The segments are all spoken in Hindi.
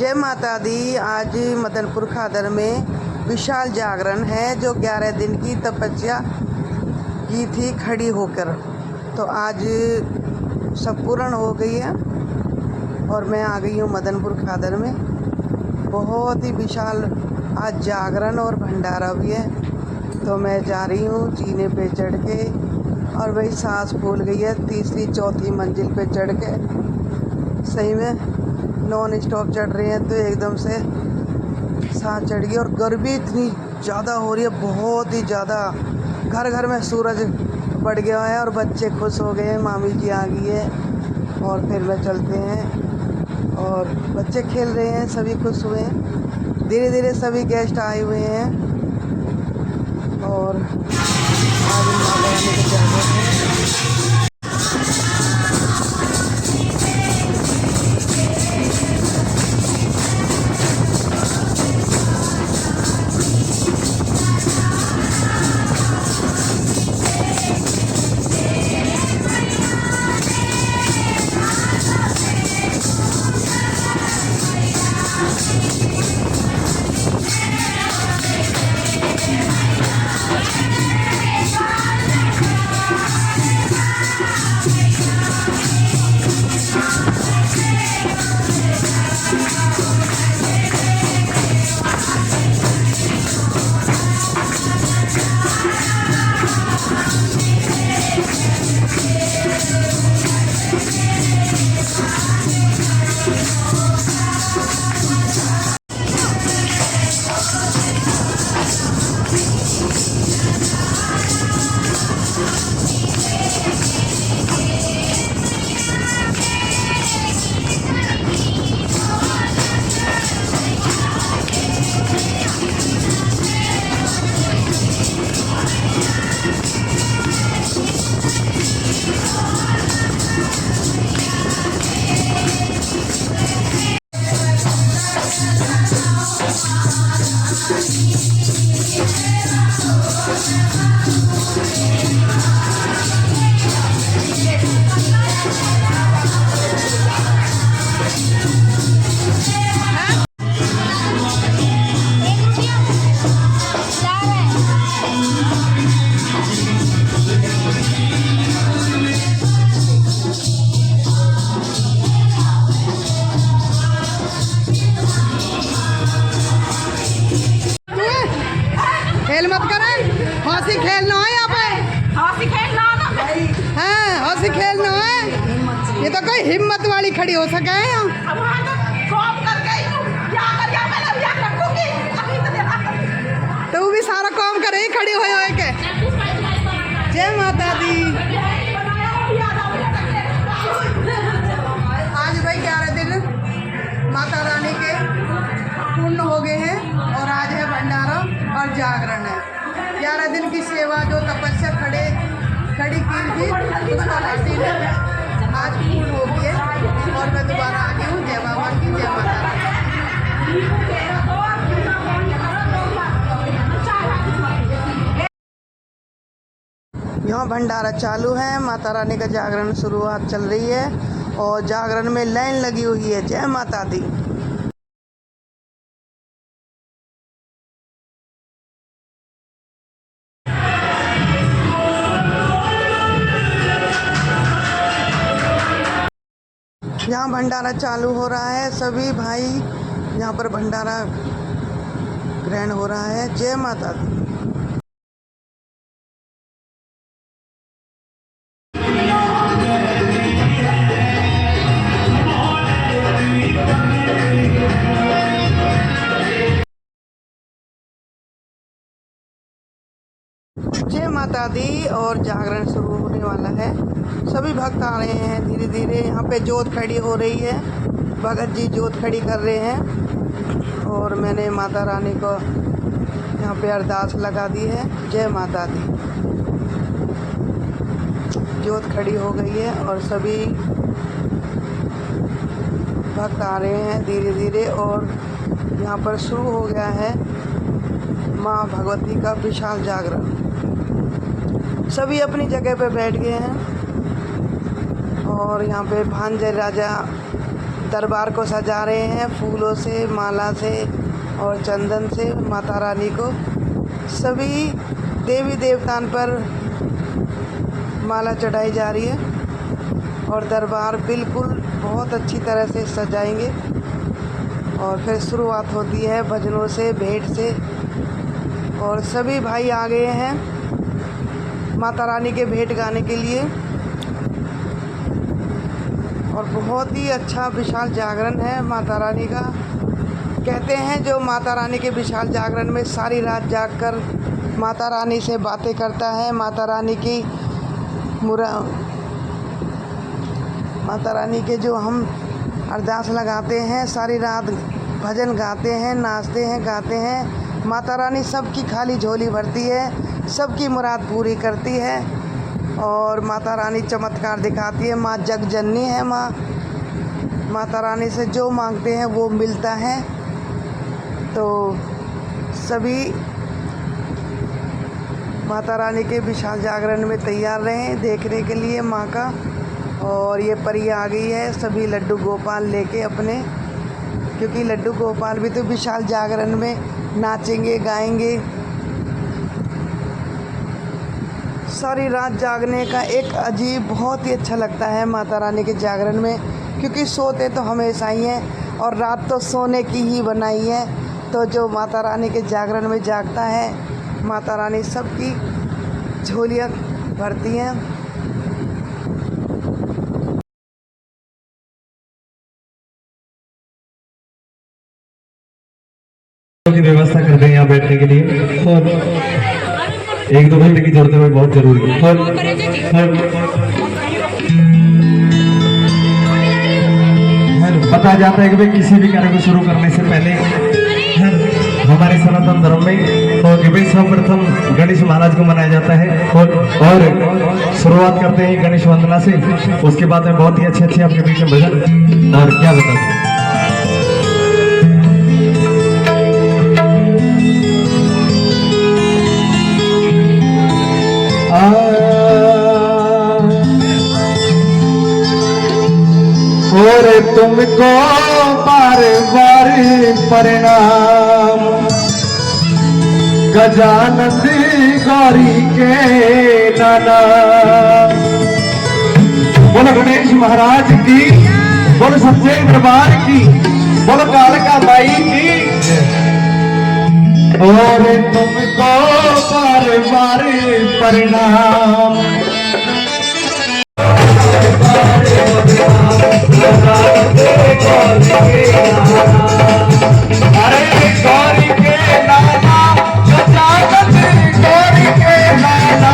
जय माता दी। आज मदनपुर खादर में विशाल जागरण है जो 11 दिन की तपस्या की थी खड़ी होकर। तो आज सब पूर्ण हो गई है और मैं आ गई हूँ मदनपुर खादर में। बहुत ही विशाल आज जागरण और भंडारा भी है। तो मैं जा रही हूँ जीने पे चढ़ के और वही सांस फूल गई है। तीसरी चौथी मंजिल पे चढ़ के सही में नॉन स्टॉप चढ़ रहे हैं तो एकदम से सांस चढ़ गई। और गर्मी इतनी ज़्यादा हो रही है, बहुत ही ज़्यादा। घर घर में सूरज बढ़ गया है और बच्चे खुश हो गए हैं। मामी जी आ गई है और फिर में चलते हैं और बच्चे खेल रहे हैं, सभी खुश हुए हैं। धीरे धीरे सभी गेस्ट आए हुए हैं और आज माता रानी के जागरण है। खेल मत करें, हंसी खेलना है यहाँ पे। हंसी खेलना है, हंसी खेलना है। ये तो कोई हिम्मत वाली खड़ी हो सके है यहाँ। तो वो भी सारा काम करे ही खड़ी हो के। जय माता दी। आज भाई 11 दिन माता रानी के पूर्ण हो गए हैं और आज है भंडारा और जागरण है। 11 दिन की सेवा जो तपस्या खड़ी की थी उसका नसीब आज पूर्ण हो गई है और मैं दोबारा आ गई हूँ। जय बाबा की, जय माता रानी। यहाँ भंडारा चालू है, माता रानी का जागरण शुरुआत चल रही है और जागरण में लाइन लगी हुई है। जय माता दी। यहाँ भंडारा चालू हो रहा है, सभी भाई यहाँ पर भंडारा ग्रहण हो रहा है। जय माता दी। जय माता दी। और जागरण शुरू होने वाला है। सभी भक्त आ रहे हैं धीरे धीरे। यहाँ पे जोत खड़ी हो रही है, भगत जी जोत खड़ी कर रहे हैं और मैंने माता रानी को यहाँ पे अरदास लगा दी है। जय माता दी। जोत खड़ी हो गई है और सभी भक्त आ रहे हैं धीरे धीरे और यहाँ पर शुरू हो गया है माँ भगवती का विशाल जागरण। सभी अपनी जगह पे बैठ गए हैं और यहाँ पे भांजे राजा दरबार को सजा रहे हैं फूलों से, माला से और चंदन से। माता रानी को सभी देवी देवताओं पर माला चढ़ाई जा रही है और दरबार बिल्कुल बहुत अच्छी तरह से सजाएंगे। और फिर शुरुआत होती है भजनों से, भेंट से। और सभी भाई आ गए हैं माता रानी के भेंट गाने के लिए। और बहुत ही अच्छा विशाल जागरण है माता रानी का। कहते हैं जो माता रानी के विशाल जागरण में सारी रात जागकर माता रानी से बातें करता है, माता रानी के जो हम अरदास लगाते हैं, सारी रात भजन गाते हैं, नाचते हैं, गाते हैं, माता रानी सबकी खाली झोली भरती है, सबकी मुराद पूरी करती है। और माता रानी चमत्कार दिखाती है। माँ जगजननी है। माता रानी से जो मांगते हैं वो मिलता है। तो सभी माता रानी के विशाल जागरण में तैयार रहें देखने के लिए माँ का। और ये परी आ गई है सभी लड्डू गोपाल लेके अपने, क्योंकि लड्डू गोपाल भी तो विशाल जागरण में नाचेंगे, गाएंगे। सारी रात जागने का एक अजीब, बहुत ही अच्छा लगता है माता रानी के जागरण में, क्योंकि सोते तो हमेशा ही हैं और रात तो सोने की ही बनाई है। तो जो माता रानी के जागरण में जागता है, माता रानी सबकी झोलियाँ भरती हैं। की व्यवस्था कर दें यहाँ बैठने के लिए। और एक दो घंटे की जरूरत है, बहुत जरूरी है। बताया जाता है कि भाई किसी भी कार्य को शुरू करने से पहले हमारे सनातन धर्म में तो कि भाई सर्वप्रथम गणेश महाराज को मनाया जाता है। और शुरुआत करते हैं गणेश वंदना से। उसके बाद में बहुत ही अच्छे आपके बीच में भजन और क्या बताते हैं। और तुमको बार बार प्रणाम गजानंद गौरी के नाना। बोलो गणेश महाराज की, बोलो सच्चे दरबार की, बोलो कालका माई की। और तुमको बार बार प्रणाम अरे गौरी के नाना, गजानंद गौरी के नाना।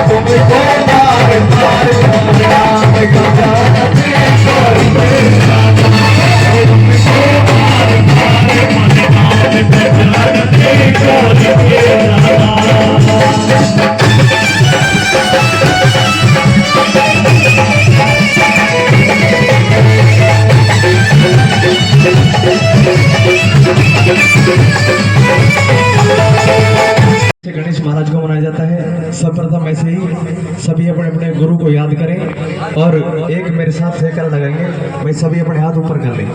तुमको बार बार प्रणाम गजानंद गौरी के नाना। तुमको बार बार प्रणाम गजानंद गौरी के नाना। गणेश महाराज को मनाया जाता है। सर्वप्रथम ऐसे ही सभी अपने अपने गुरु को याद करें और एक मेरे साथ जयकारा लगाएंगे। भाई सभी अपने हाथ ऊपर कर लें।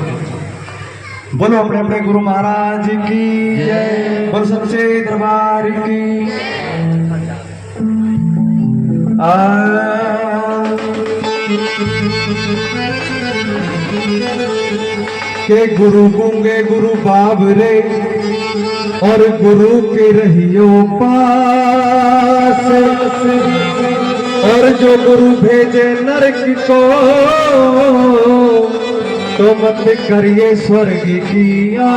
बोलो अपने अपने गुरु महाराज की जय, बोलो सच्चे दरबार की। के गुरु गूंगे गुरु बाबरे और गुरु के रहियो पास। और जो गुरु भेजे नरक को तो मत करिए स्वर्ग की आस।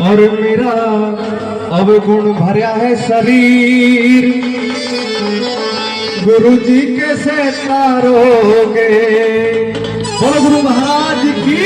और मेरा अवगुण भरा है शरीर, गुरु जी कैसे तारोगे। बोलो गुरु महाराज की।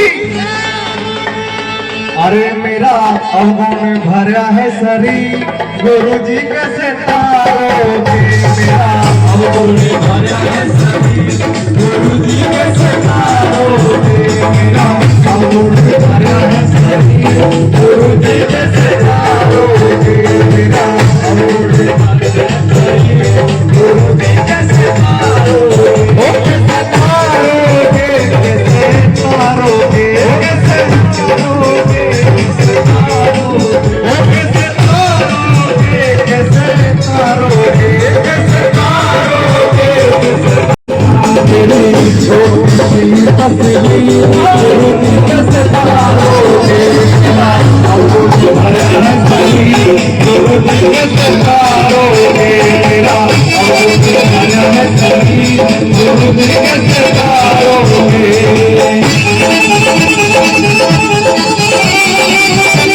अरे मेरा अवगुण भरा है शरीर, गुरु जी कैसे तारोगे। मेरा अवगुण भरा है शरीर, गुरु जी कैसे तारोगे। मेरा अवगुण भरा है शरीर, गुरु जी कैसे तारोगे। मेरा अवगुण भरा है शरीर, गुरु असली गुरु जी के सितारों के मेरा अवगुण भरा है सभी गुरु जी के सितारों के मेरा अवगुण भरा है सभी गुरु जी के सितारों के बाजरे की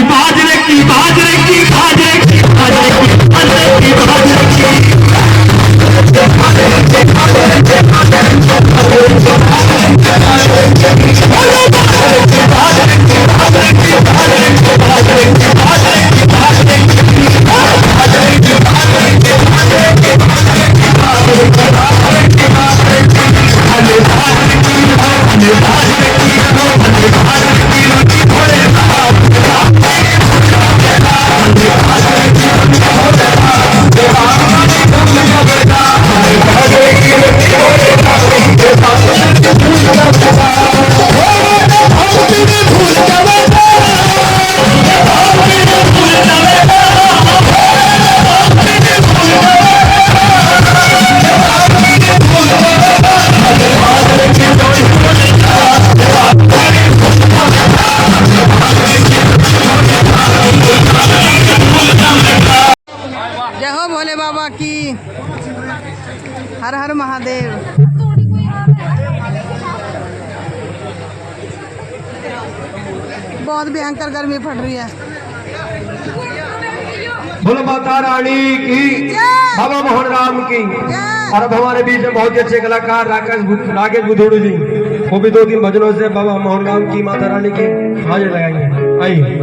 बाजरे की बाजरे की बाजरे की बाजरे की बाजरे की बाजरे की जय हो भोले बाबा की। हर हर महादेव। बहुत भयंकर गर्मी पड़ रही है। बोलो माता रानी की, बाबा मोहन राम की। और अब हमारे बीच में बहुत ही अच्छे कलाकार राकेश बुधोड़ू जी, वो भी 2-3 भजनों से बाबा मोहन राम की, माता रानी की हाजिर लगाएंगे। आइए।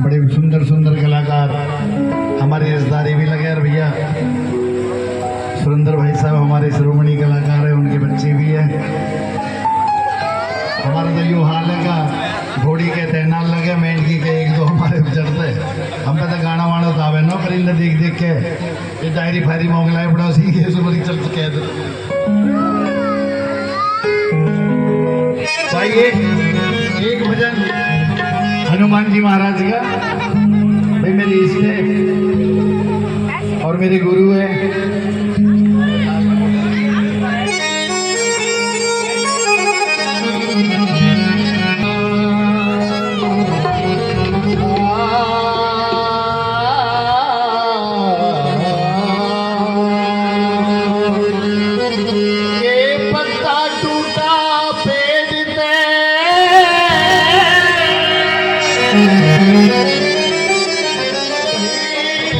बड़े सुंदर सुंदर कलाकार हमारे रिश्तेदारी भी लगे। और भैया सुरेंद्र भाई साहब हमारे शिरोमणि कलाकार हैं, उनके बच्चे भी हैं। हमारा तो यूँ हाल है का घोड़ी के तैनाल लगे, मेंढकी के 1-2 हमारे चढ़ते। हम पे तो गाना वाना था नो परिंदे देख देख के ये डायरी फायरी मोगलाए पड़ोसी के सुबह चल के भाई एक भजन हनुमान जी महाराज का। भाई मेरे इष्ट है और मेरे गुरु है।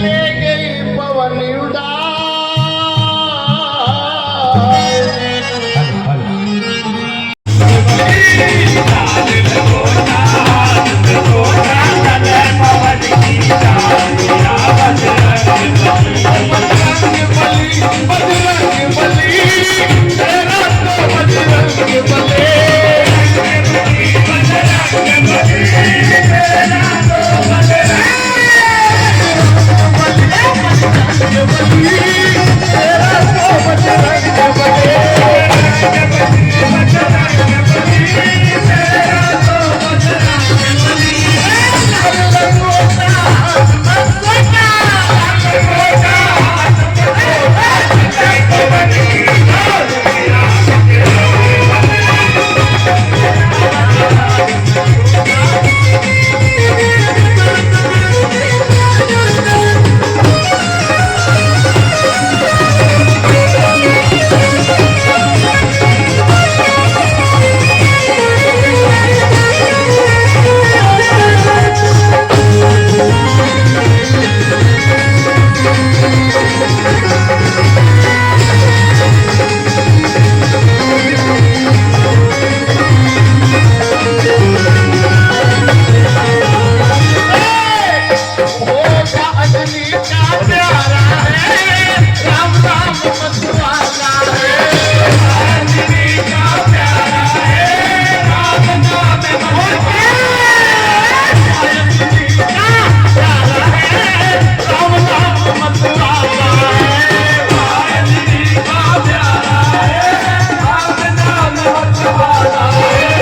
ले गई पवन उड़ा का प्यारा है राम राम मतवाला है हाजिरी का प्यारा है राम नाम मतवाला हाजिरी का प्यारा है राम नाम मतवाला है हाजिरी का प्यारा है राम नाम मतवाला है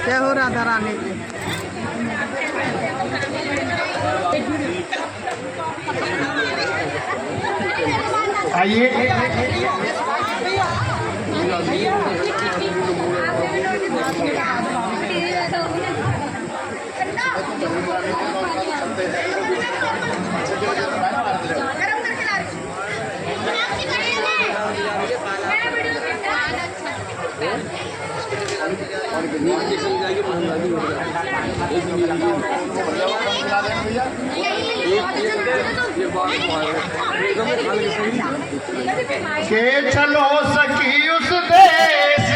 क्या हो राधा रानी की के चलो सखी उस देश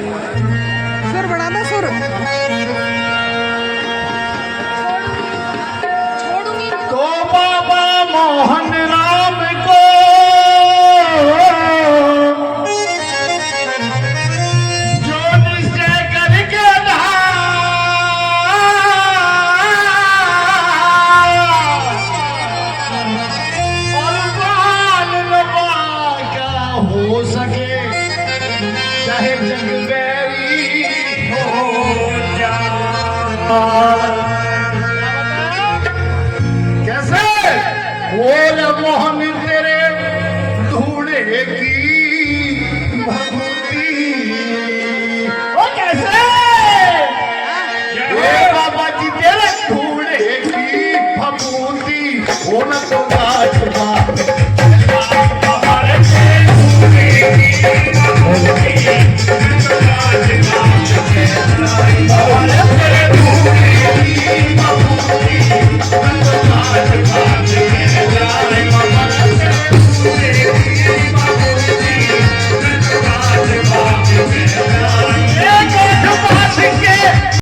सुर बढ़ा दो सुर तो बाबा मोहन राम को जो निश्चय करके और बाल लबा क्या हो सके चाहे जग बैरी हो जाए कैसे वो मोहन तेरे धूड़े की भगवती वो कैसे ये बाबा जी तेरे धूड़े की भगवती वो न तो गाछ